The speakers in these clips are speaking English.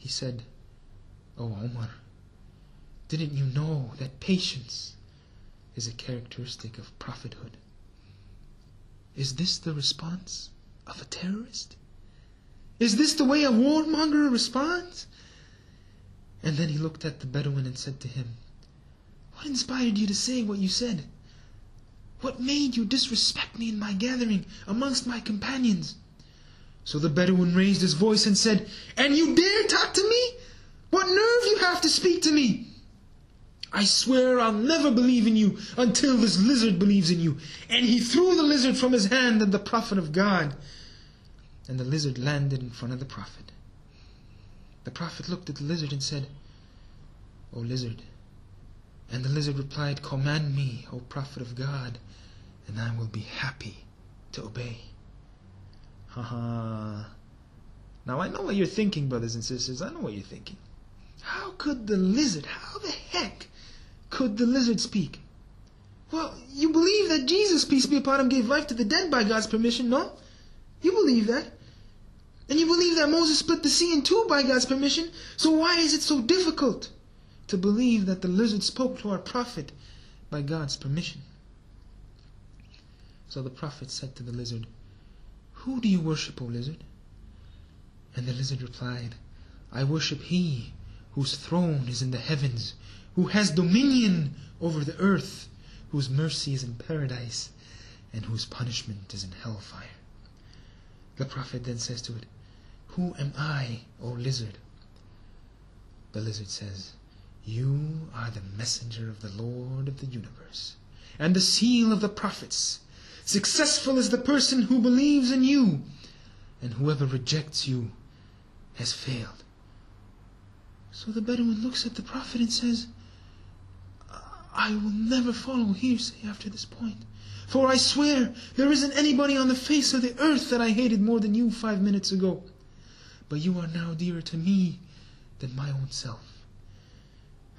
He said, "O Umar, didn't you know that patience is a characteristic of prophethood? Is this the response of a terrorist? Is this the way a warmonger responds?" And then he looked at the Bedouin and said to him, "What inspired you to say what you said? What made you disrespect me in my gathering amongst my companions?" So the Bedouin raised his voice and said, "And you dare talk to me? What nerve you have to speak to me? I swear I'll never believe in you until this lizard believes in you." And he threw the lizard from his hand at the Prophet of God. And the lizard landed in front of the Prophet. The Prophet looked at the lizard and said, "O lizard." And the lizard replied, "Command me, O Prophet of God, and I will be happy to obey." Now I know what you're thinking, brothers and sisters. I know what you're thinking. How could the lizard, how the heck could the lizard speak? Well, you believe that Jesus, peace be upon him, gave life to the dead by God's permission, no? You believe that. And you believe that Moses split the sea in two by God's permission. So why is it so difficult to believe that the lizard spoke to our Prophet by God's permission? So the Prophet said to the lizard, "Who do you worship, O lizard?" And the lizard replied, "I worship He whose throne is in the heavens, who has dominion over the earth, whose mercy is in paradise, and whose punishment is in hellfire." The Prophet then says to it, "Who am I, O lizard?" The lizard says, "You are the messenger of the Lord of the universe, and the seal of the prophets. Successful is the person who believes in you, and whoever rejects you has failed." So the Bedouin looks at the Prophet and says, "I will never follow hearsay after this point. For I swear there isn't anybody on the face of the earth that I hated more than you 5 minutes ago. But you are now dearer to me than my own self.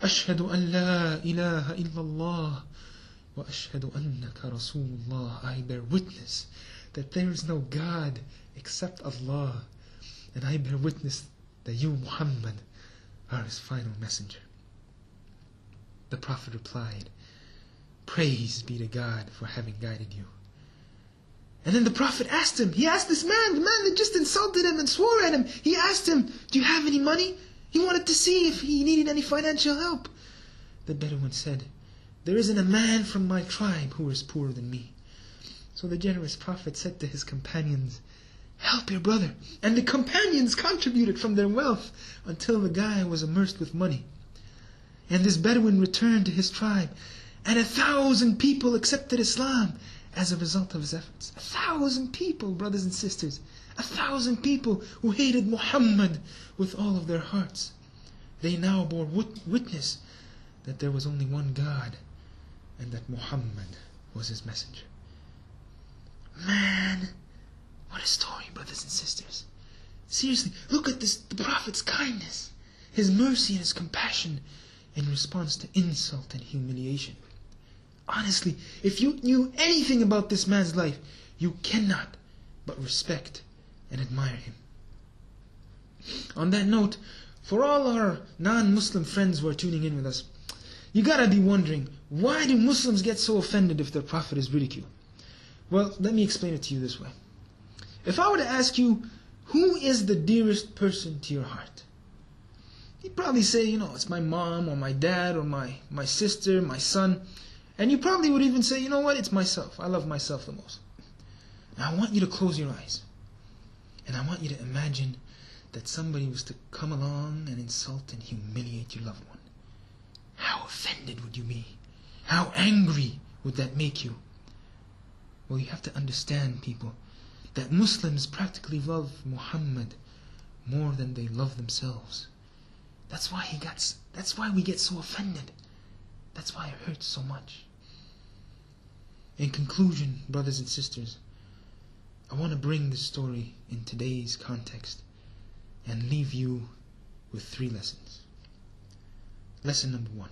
Ashhadu an la ilaha illallah wa ashhadu annaka Rasulullah." I bear witness that there is no God except Allah, and I bear witness that you, Muhammad, are his final messenger. The Prophet replied, "Praise be to God for having guided you." And then the Prophet asked him, he asked this man, the man that just insulted him and swore at him, he asked him, "Do you have any money?" He wanted to see if he needed any financial help. The Bedouin said, "There isn't a man from my tribe who is poorer than me." So the generous Prophet said to his companions, "Help your brother." And the companions contributed from their wealth until the guy was immersed with money. And this Bedouin returned to his tribe, and 1,000 people accepted Islam as a result of his efforts. 1,000 people, brothers and sisters. 1,000 people who hated Muhammad with all of their hearts. They now bore witness that there was only one God, and that Muhammad was his messenger. Man, what a story, brothers and sisters. Seriously, look at this, the Prophet's kindness, his mercy and his compassion in response to insult and humiliation. Honestly, if you knew anything about this man's life, you cannot but respect and admire him. On that note, for all our non-Muslim friends who are tuning in with us, you gotta be wondering, why do Muslims get so offended if their Prophet is ridiculed? Well, let me explain it to you this way. If I were to ask you, who is the dearest person to your heart? You'd probably say, it's my mom or my dad or my sister, my son. And you probably would even say, it's myself. I love myself the most. Now I want you to close your eyes. And I want you to imagine that somebody was to come along and insult and humiliate your loved one. How offended would you be? How angry would that make you? Well, you have to understand, people, that Muslims practically love Muhammad more than they love themselves. That's why we get so offended. That's why it hurts so much. In conclusion, brothers and sisters, I want to bring this story in today's context and leave you with 3 lessons. Lesson number 1.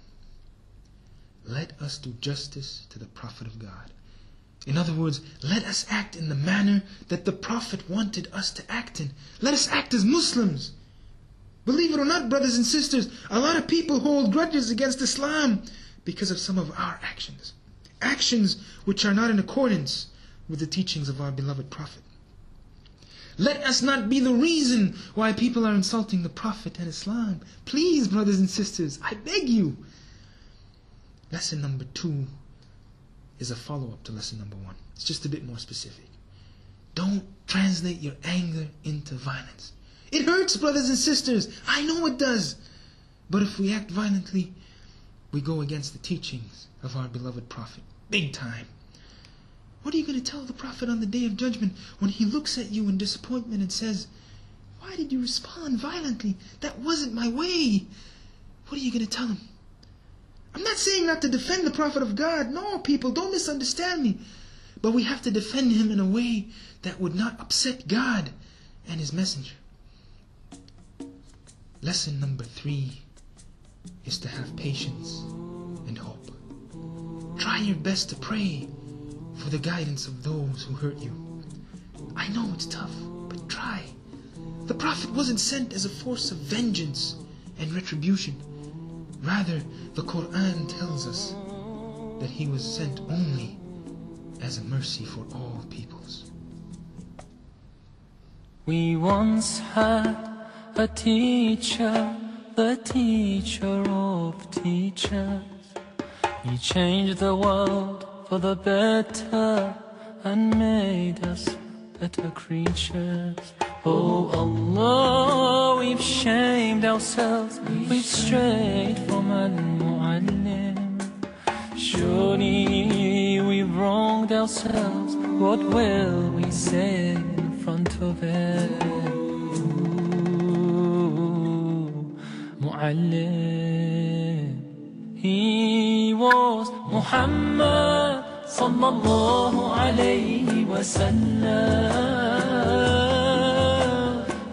Let us do justice to the Prophet of God. In other words, let us act in the manner that the Prophet wanted us to act in. Let us act as Muslims. Believe it or not, brothers and sisters, a lot of people hold grudges against Islam because of some of our actions. Actions which are not in accordance with the teachings of our beloved Prophet. Let us not be the reason why people are insulting the Prophet and Islam. Please, brothers and sisters, I beg you. Lesson number 2 is a follow-up to lesson number 1. It's just a bit more specific. Don't translate your anger into violence. It hurts, brothers and sisters. I know it does. But if we act violently, we go against the teachings of our beloved Prophet. Big time. What are you going to tell the Prophet on the Day of Judgment when he looks at you in disappointment and says, "Why did you respond violently? That wasn't my way." What are you going to tell him? I'm not saying not to defend the Prophet of God. No, people, don't misunderstand me. But we have to defend him in a way that would not upset God and His Messenger. Lesson number 3 is to have patience and hope. Try your best to pray for the guidance of those who hurt you. I know it's tough, but try. The Prophet wasn't sent as a force of vengeance and retribution. Rather, the Quran tells us that he was sent only as a mercy for all peoples. We once had a teacher, the teacher of teachers. He changed the world for the better and made us better creatures. Oh Allah, we've shamed ourselves, we've strayed from Al-Muallim. Surely we've wronged ourselves, what will we say in front of him? Muallim, he was Muhammad sallallahu alayhi wa sallam.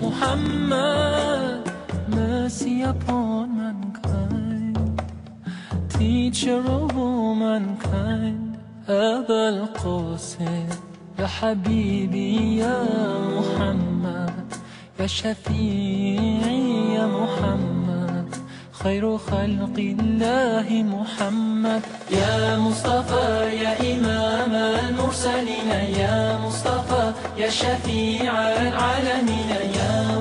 Muhammad, mercy upon mankind, teacher of all mankind. أبا القاسم يا حبيبي يا محمد، يا شفيعي يا محمد، خير خلق الله محمد. يا مصطفى يا إمام المرسلين، يا مصطفى يا شفيع العالمين، يا